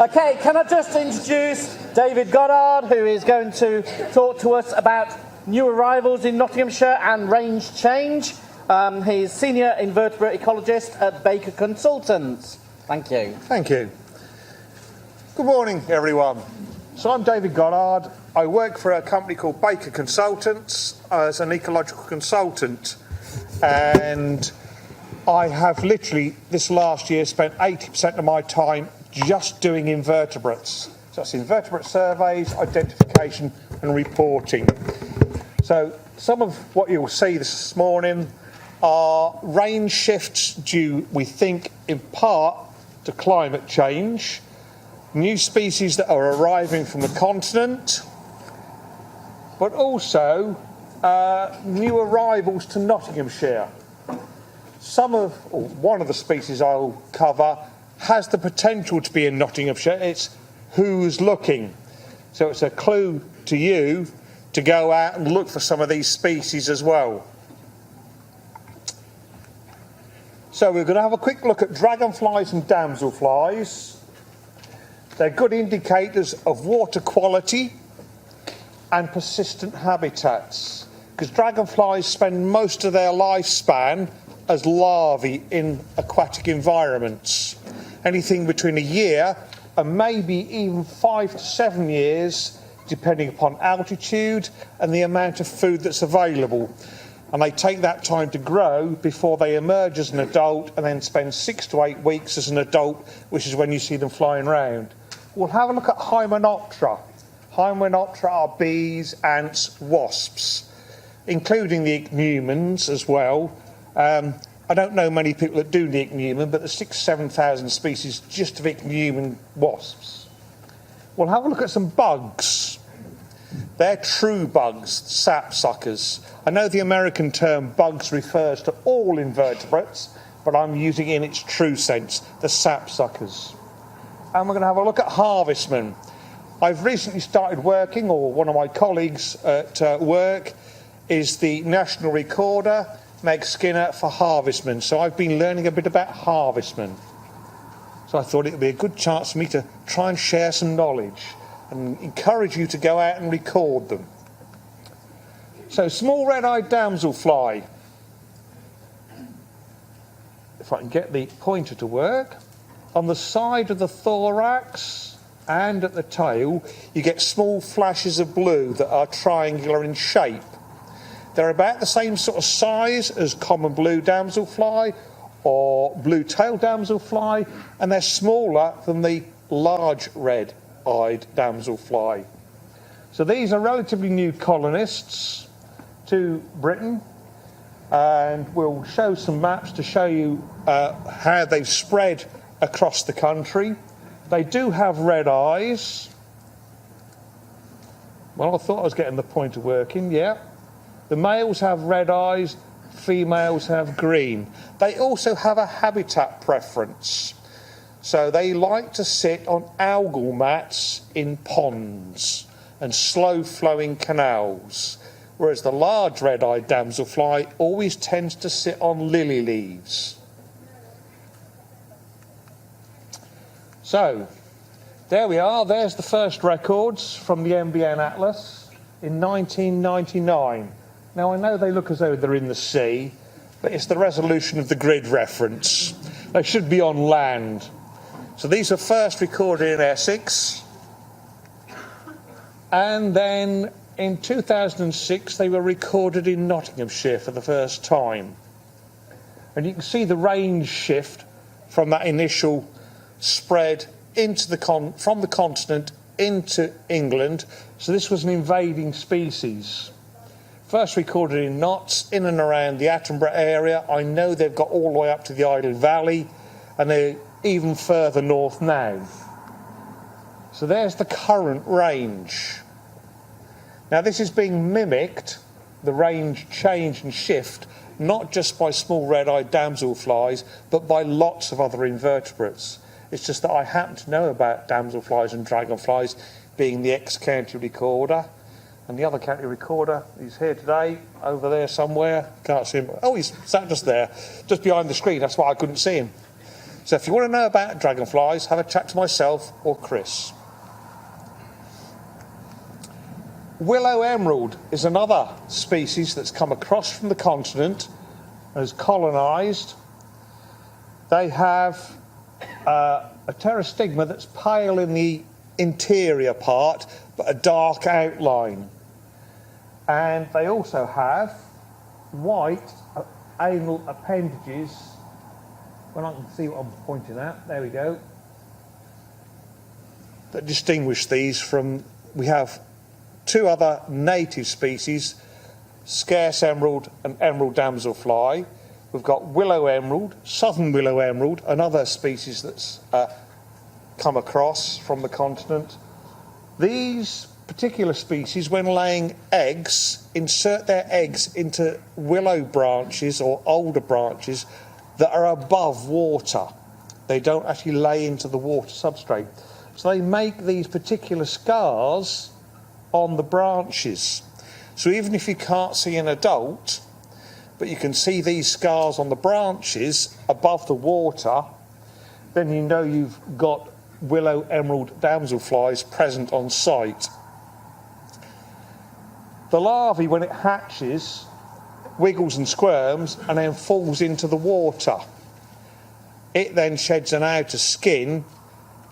Okay, can I just introduce David Goddard, who is going to talk to us about new arrivals in Nottinghamshire and range change. He's Senior Invertebrate Ecologist at Baker Consultants. Thank you. Thank you. Good morning, everyone. So I'm David Goddard. I work for a company called Baker Consultants as an ecological consultant, and I have literally this last year spent 80% of my time just doing invertebrates. So that's invertebrate surveys, identification and reporting. So some of what you'll see this morning are range shifts due, we think, in part to climate change, new species that are arriving from the continent, but also new arrivals to Nottinghamshire. One of the species I'll cover has the potential to be in Nottinghamshire. It's who's looking. So it's a clue to you to go out and look for some of these species as well. So we're going to have a quick look at dragonflies and damselflies. They're good indicators of water quality and persistent habitats, because dragonflies spend most of their lifespan as larvae in aquatic environments. Anything between a year and maybe even 5 to 7 years, depending upon altitude and the amount of food that's available. And they take that time to grow before they emerge as an adult and then spend 6 to 8 weeks as an adult, which is when you see them flying around. We'll have a look at Hymenoptera. Hymenoptera are bees, ants, wasps, including the ichneumons as well. I don't know many people that do the ichneumon, but there's 6,000-7,000 species just of ichneumon wasps. We'll have a look at some bugs. They're true bugs, sapsuckers. I know the American term bugs refers to all invertebrates, but I'm using it in its true sense, the sapsuckers. And we're going to have a look at harvestmen. I've recently started working, or one of my colleagues at work is the National Recorder, Meg Skinner, for harvestmen. So I've been learning a bit about harvestmen. So I thought it would be a good chance for me to try and share some knowledge and encourage you to go out and record them. So small red-eyed damselfly. If I can get the pointer to work. On the side of the thorax and at the tail, you get small flashes of blue that are triangular in shape. They're about the same sort of size as common blue damselfly or blue-tailed damselfly, and they're smaller than the large red-eyed damselfly. So these are relatively new colonists to Britain, and we'll show some maps to show you how they've spread across the country. They do have red eyes. Well, I thought I was getting the pointer working, yeah. The males have red eyes, females have green. They also have a habitat preference. So they like to sit on algal mats in ponds and slow-flowing canals, whereas the large red-eyed damselfly always tends to sit on lily leaves. So, there we are. There's the first records from the MBN Atlas in 1999. Now, I know they look as though they're in the sea, but it's the resolution of the grid reference. They should be on land. So these were first recorded in Essex. And then in 2006, they were recorded in Nottinghamshire for the first time. And you can see the range shift from that initial spread into from the continent into England. So this was an invading species. First recorded in Notts, in and around the Attenborough area. I know they've got all the way up to the Idle Valley, and they're even further north now. So there's the current range. Now this is being mimicked, the range change and shift, not just by small red-eyed damselflies, but by lots of other invertebrates. It's just that I happen to know about damselflies and dragonflies, being the ex-county recorder. And the other county recorder, he's here today, over there somewhere. Can't see him. Oh, he's sat just there, just behind the screen. That's why I couldn't see him. So if you want to know about dragonflies, have a chat to myself or Chris. Willow emerald is another species that's come across from the continent and has colonised. They have a pterostigma that's pale in the interior part, but a dark outline. And they also have white anal appendages. When I can see what I'm pointing at, there we go. That distinguish these from, we have two other native species, scarce emerald and emerald damselfly. We've got willow emerald, southern willow emerald, another species that's come across from the continent. These particular species, when laying eggs, insert their eggs into willow branches or older branches that are above water. They don't actually lay into the water substrate. So they make these particular scars on the branches. So even if you can't see an adult, but you can see these scars on the branches above the water, then you know you've got willow emerald damselflies present on site. The larvae, when it hatches, wiggles and squirms and then falls into the water. It then sheds an outer skin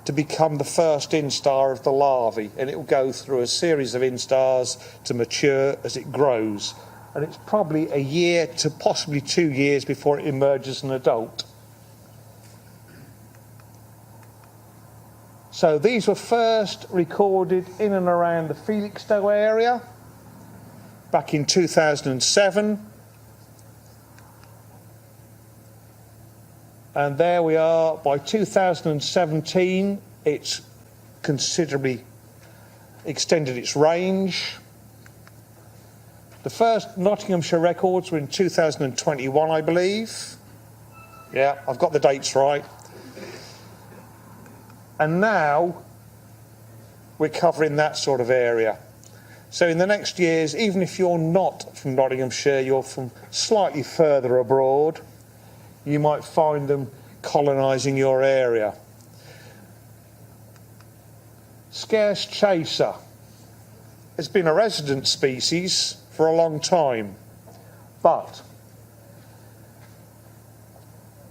to become the first instar of the larvae, and it will go through a series of instars to mature as it grows, and it's probably a year to possibly 2 years before it emerges an adult. So these were first recorded in and around the Felixstowe area back in 2007. And there we are, by 2017, it's considerably extended its range. The first Nottinghamshire records were in 2021, I believe. Yeah, I've got the dates right. And now we're covering that sort of area. So in the next years, even if you're not from Nottinghamshire, you're from slightly further abroad, you might find them colonising your area. Scarce chaser has been a resident species for a long time, but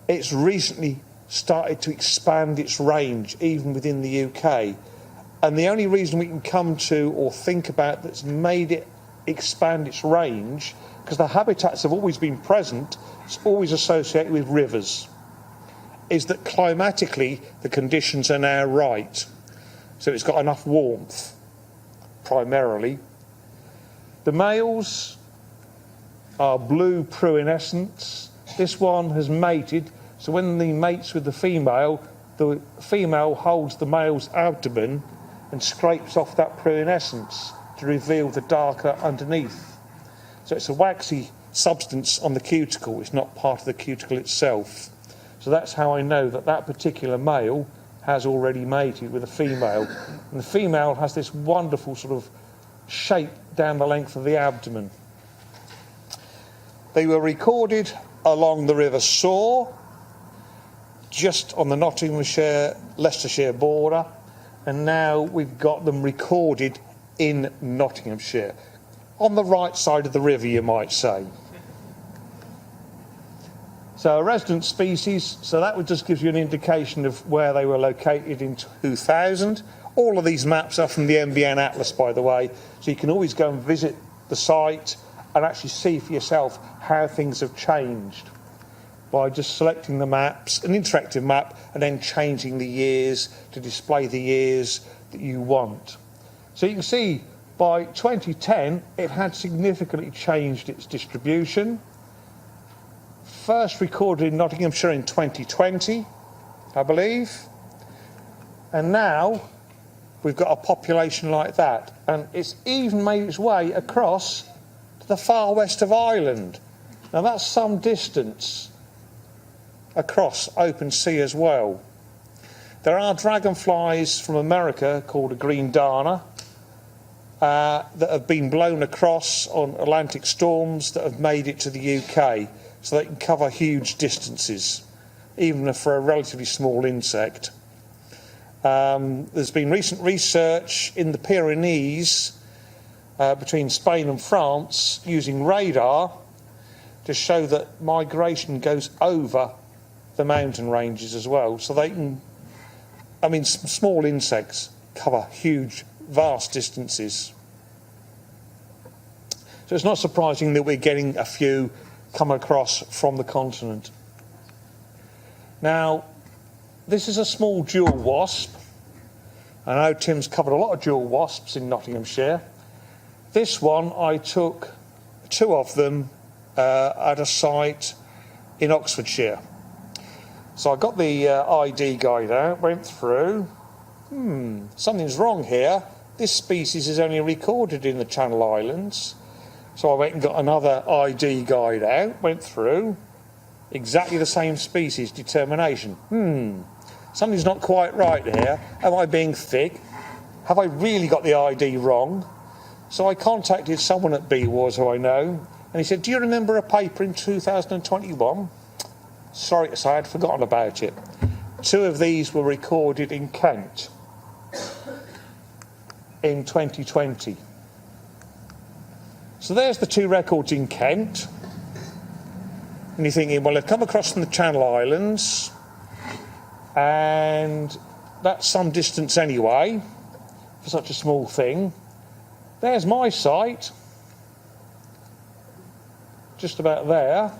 it's recently started to expand its range, even within the UK. And the only reason we can come to or think about that's made it expand its range, because the habitats have always been present, it's always associated with rivers, is that climatically the conditions are now right. So it's got enough warmth, primarily. The males are blue pruinescents. This one has mated, so when he mates with the female holds the male's abdomen and scrapes off that pruinescence to reveal the darker underneath. So it's a waxy substance on the cuticle, it's not part of the cuticle itself. So that's how I know that that particular male has already mated with a female. And the female has this wonderful sort of shape down the length of the abdomen. They were recorded along the River Soar, just on the Nottinghamshire, Leicestershire border, and now we've got them recorded in Nottinghamshire, on the right side of the river, you might say. So a resident species, so that just gives you an indication of where they were located in 2000. All of these maps are from the NBN Atlas, by the way, so you can always go and visit the site and actually see for yourself how things have changed by just selecting the maps, an interactive map, and then changing the years to display the years that you want. So you can see by 2010 it had significantly changed its distribution. First recorded in Nottinghamshire in 2020, I believe, and now we've got a population like that, and it's even made its way across to the far west of Ireland. Now that's some distance across open sea as well. There are dragonflies from America called a green darner that have been blown across on Atlantic storms that have made it to the UK, so they can cover huge distances. even for a relatively small insect. There's been recent research in the Pyrenees between Spain and France using radar to show that migration goes over the mountain ranges as well. So they can, I mean, small insects cover huge, vast distances. So it's not surprising that we're getting a few come across from the continent. Now, this is a small jewel wasp. I know Tim's covered a lot of jewel wasps in Nottinghamshire. This one, I took 2 of them at a site in Oxfordshire. So I got the ID guide out, went through. Something's wrong here. This species is only recorded in the Channel Islands. So I went and got another ID guide out, went through. Exactly the same species determination. Something's not quite right here. Am I being thick? Have I really got the ID wrong? So I contacted someone at BWARS who I know, and he said, do you remember a paper in 2021? Sorry to say, I'd forgotten about it. 2 of these were recorded in Kent in 2020. So there's the 2 records in Kent. And you're thinking, well, they've come across from the Channel Islands, and that's some distance anyway for such a small thing. There's my site, just about there,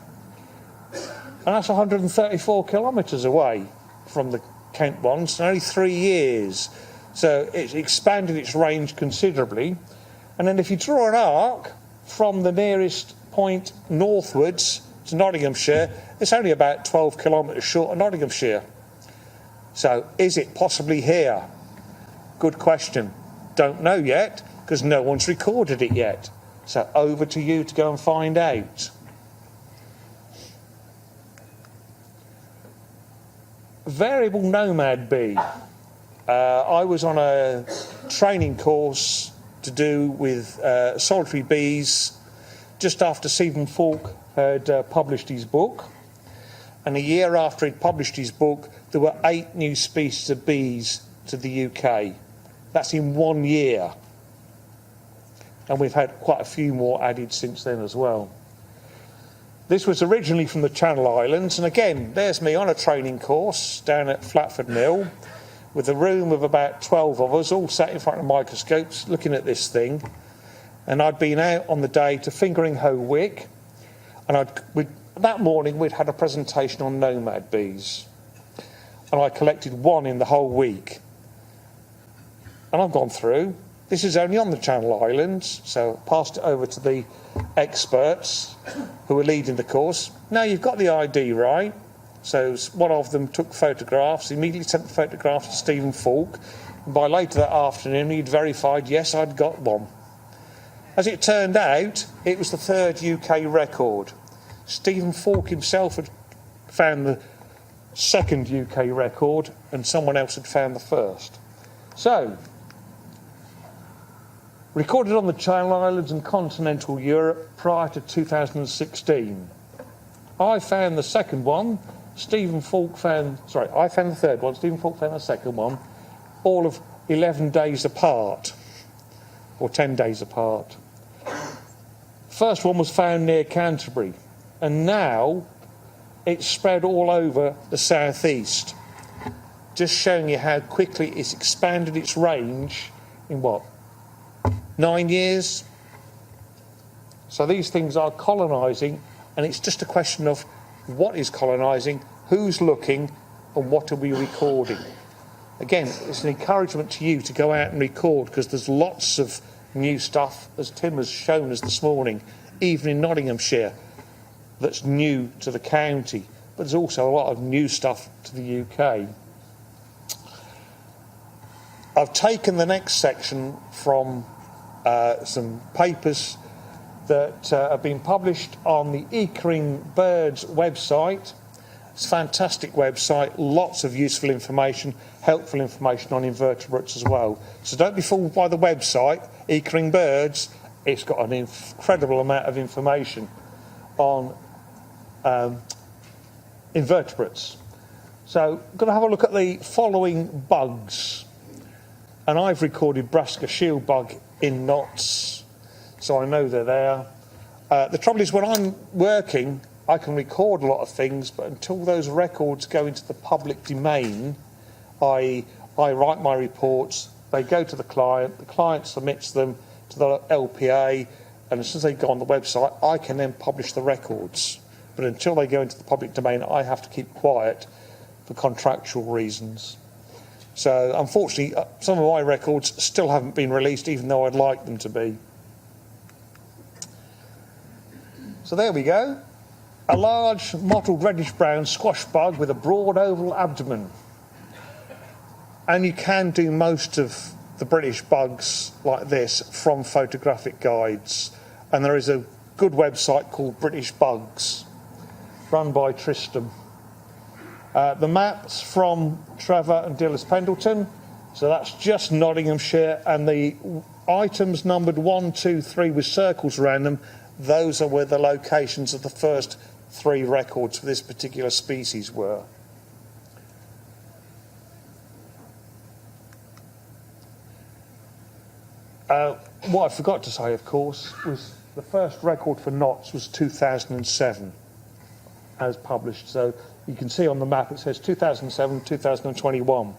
and that's 134 kilometres away from the Kent ones, in only 3 years. So it's expanded its range considerably. And then if you draw an arc from the nearest point northwards to Nottinghamshire, it's only about 12 kilometres short of Nottinghamshire. So is it possibly here? Good question. Don't know yet, because no one's recorded it yet. So over to you to go and find out. Variable nomad bee. I was on a training course to do with solitary bees just after Stephen Falk had published his book. And a year after he'd published his book, there were 8 new species of bees to the UK. That's in 1 year. And we've had quite a few more added since then as well. This was originally from the Channel Islands, and again, there's me on a training course down at Flatford Mill with a room of about 12 of us, all sat in front of microscopes looking at this thing. And I'd been out on the day to fingering hoe wick, and that morning we'd had a presentation on nomad bees. And I collected 1 in the whole week. And I've gone through. This is only on the Channel Islands, so I passed it over to the experts who were leading the course. Now you've got the ID right. So one of them took photographs, immediately sent the photographs to Stephen Falk, and by later that afternoon he'd verified, yes, I'd got one. As it turned out, it was the 3rd UK record. Stephen Falk himself had found the 2nd UK record, and someone else had found the 1st. So, recorded on the Channel Islands and continental Europe prior to 2016. I found the 2nd one. I found the 3rd one. Stephen Falk found the 2nd one. All of 11 days apart, or 10 days apart. First one was found near Canterbury, and now it's spread all over the southeast. Just showing you how quickly it's expanded its range in 9 years? So these things are colonising, and it's just a question of what is colonising, who's looking, and what are we recording. Again, it's an encouragement to you to go out and record, because there's lots of new stuff, as Tim has shown us this morning, even in Nottinghamshire, that's new to the county. But there's also a lot of new stuff to the UK. I've taken the next section from some papers that have been published on the Birds website. It's a fantastic website, lots of useful information, helpful information on invertebrates as well. So don't be fooled by the website, Birds. It's got an incredible amount of information on invertebrates. So I'm going to have a look at the following bugs. And I've recorded Brassica shield bug in knots, so I know they're there. The trouble is, when I'm working, I can record a lot of things, but until those records go into the public domain, I write my reports, they go to the client submits them to the LPA, and as soon as they go on the website, I can then publish the records. But until they go into the public domain, I have to keep quiet for contractual reasons. So unfortunately, some of my records still haven't been released, even though I'd like them to be. So there we go. A large mottled reddish-brown squash bug with a broad oval abdomen. And you can do most of the British bugs like this from photographic guides. And there is a good website called British Bugs, run by Tristram. The map's from Trevor and Dillis Pendleton, so that's just Nottinghamshire, and the items numbered 1, 2, 3 with circles around them, those are where the locations of the first 3 records for this particular species were. What I forgot to say, of course, was the first record for knots was 2007, as published. So you can see on the map it says 2007, 2021.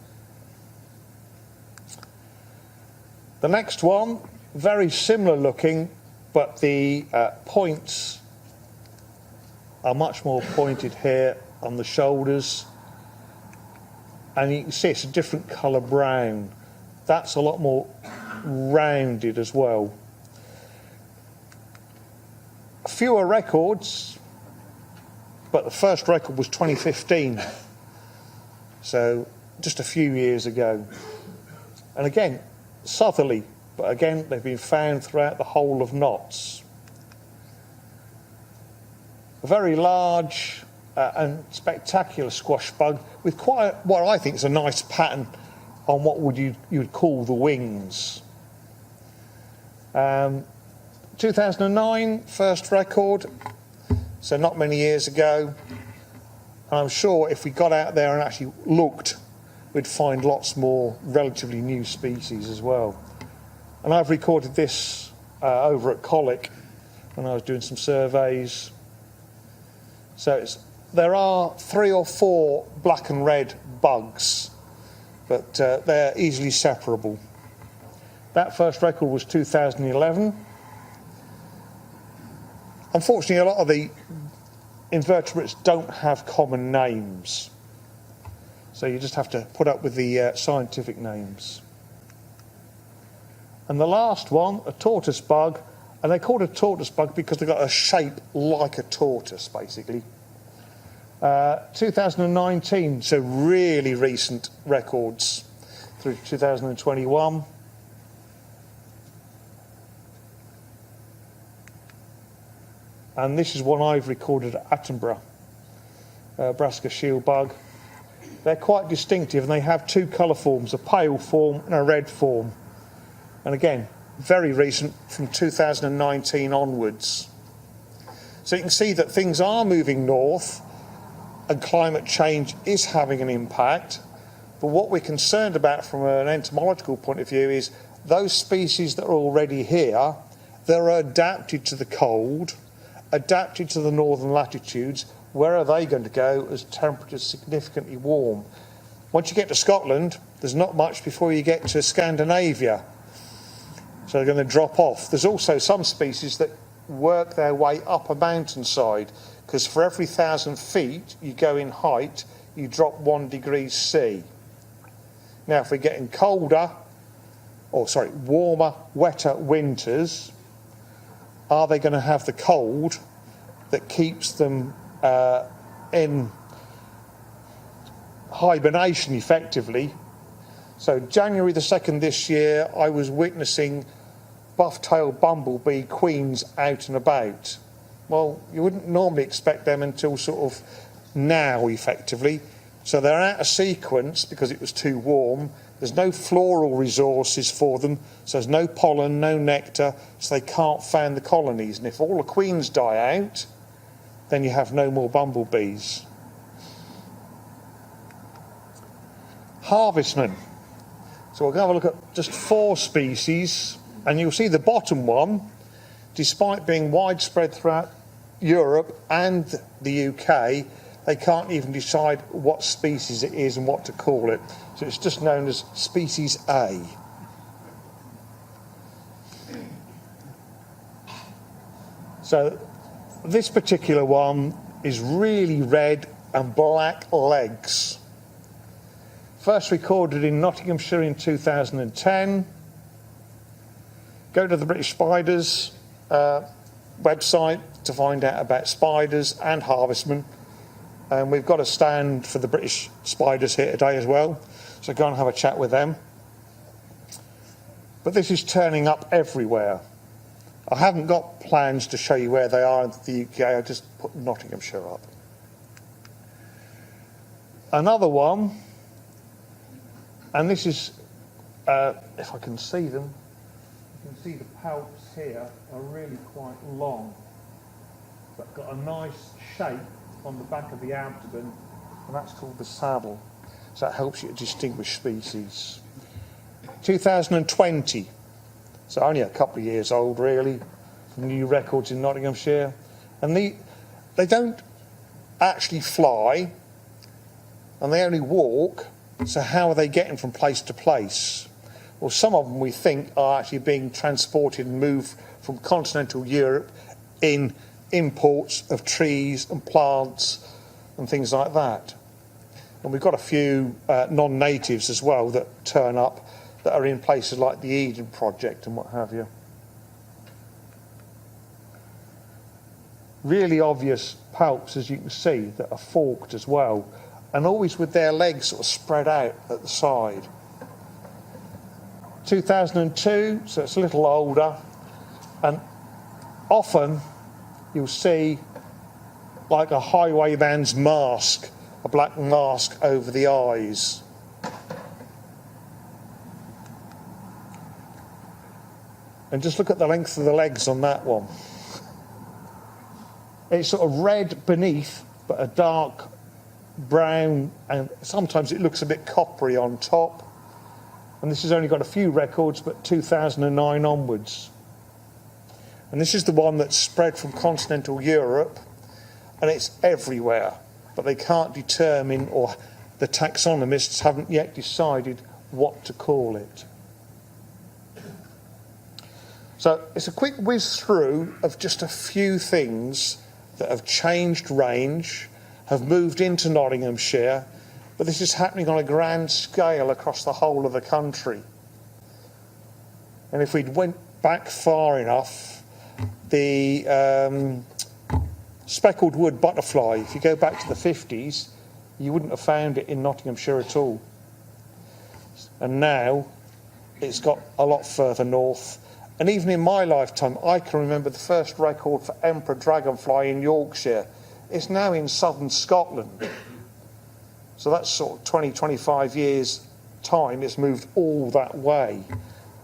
The next one, very similar looking, but the points are much more pointed here on the shoulders. And you can see it's a different colour brown. That's a lot more rounded as well. Fewer records, but the first record was 2015, so just a few years ago. And again, southerly, but again they've been found throughout the whole of Notts. A very large and spectacular squash bug with quite what I think is a nice pattern on what you'd call the wings. 2009, first record, so not many years ago. And I'm sure if we got out there and actually looked, we'd find lots more relatively new species as well. And I've recorded this over at Colic when I was doing some surveys. So there are 3 or 4 black and red bugs, but they're easily separable. That first record was 2011. Unfortunately, a lot of the invertebrates don't have common names, so you just have to put up with the scientific names. And the last one, a tortoise bug, and they call it a tortoise bug because they've got a shape like a tortoise, basically. 2019, so really recent records through 2021. And this is one I've recorded at Attenborough, Brassica shield bug. They're quite distinctive, and they have 2 colour forms, a pale form and a red form. And again, very recent, from 2019 onwards. So you can see that things are moving north, and climate change is having an impact. But what we're concerned about from an entomological point of view is those species that are already here, they're adapted to the cold, adapted to the northern latitudes. Where are they going to go as temperatures significantly warm? Once you get to Scotland, there's not much before you get to Scandinavia. So they're going to drop off. There's also some species that work their way up a mountainside, because for every 1,000 feet you go in height, you drop 1 degree C. Now, if we're getting warmer, wetter winters, are they going to have the cold that keeps them in hibernation effectively? So January the 2nd this year, I was witnessing buff-tailed bumblebee queens out and about. Well, you wouldn't normally expect them until sort of now, effectively. So they're out of sequence because it was too warm. There's no floral resources for them, so there's no pollen, no nectar, so they can't found the colonies. And if all the queens die out, then you have no more bumblebees. Harvestmen. So we're going to have a look at just 4 species, and you'll see the bottom one, despite being widespread throughout Europe and the UK, they can't even decide what species it is and what to call it. So it's just known as species A. So this particular one is really red and black legs. First recorded in Nottinghamshire in 2010. Go to the British Spiders website to find out about spiders and harvestmen. And we've got a stand for the British Spiders here today as well, so go and have a chat with them. But this is turning up everywhere. I haven't got plans to show you where they are in the UK, I just put Nottinghamshire up. Another one, and this is, if I can see them, you can see the palps here are really quite long, but got a nice shape on the back of the abdomen, and that's called the saddle. So that helps you to distinguish species. 2020, so only a couple of years old really, from new records in Nottinghamshire. And they don't actually fly, and they only walk, so how are they getting from place to place? Well, some of them we think are actually being transported and moved from continental Europe in imports of trees and plants and things like that. And we've got a few non-natives as well that turn up that are in places like the Eden Project and what have you. Really obvious palps, as you can see, that are forked as well, and always with their legs sort of spread out at the side. 2002, so it's a little older, and often you'll see like a highwayman's mask, a black mask over the eyes. And just look at the length of the legs on that one. It's sort of red beneath, but a dark brown, and sometimes it looks a bit coppery on top. And this has only got a few records, but 2009 onwards. And this is the one that's spread from continental Europe, and it's everywhere. But they can't determine, or the taxonomists haven't yet decided what to call it. So it's a quick whiz through of just a few things that have changed range, have moved into Nottinghamshire, but this is happening on a grand scale across the whole of the country. And if we'd went back far enough, the speckled wood butterfly, if you go back to the 50s, you wouldn't have found it in Nottinghamshire at all. And now it's got a lot further north. And even in my lifetime, I can remember the first record for emperor dragonfly in Yorkshire. It's now in southern Scotland. So that's sort of 20, 25 years' time, it's moved all that way.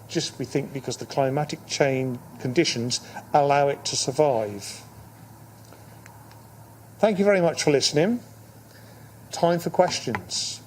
Just, we think, because the climatic change conditions allow it to survive. Thank you very much for listening. Time for questions.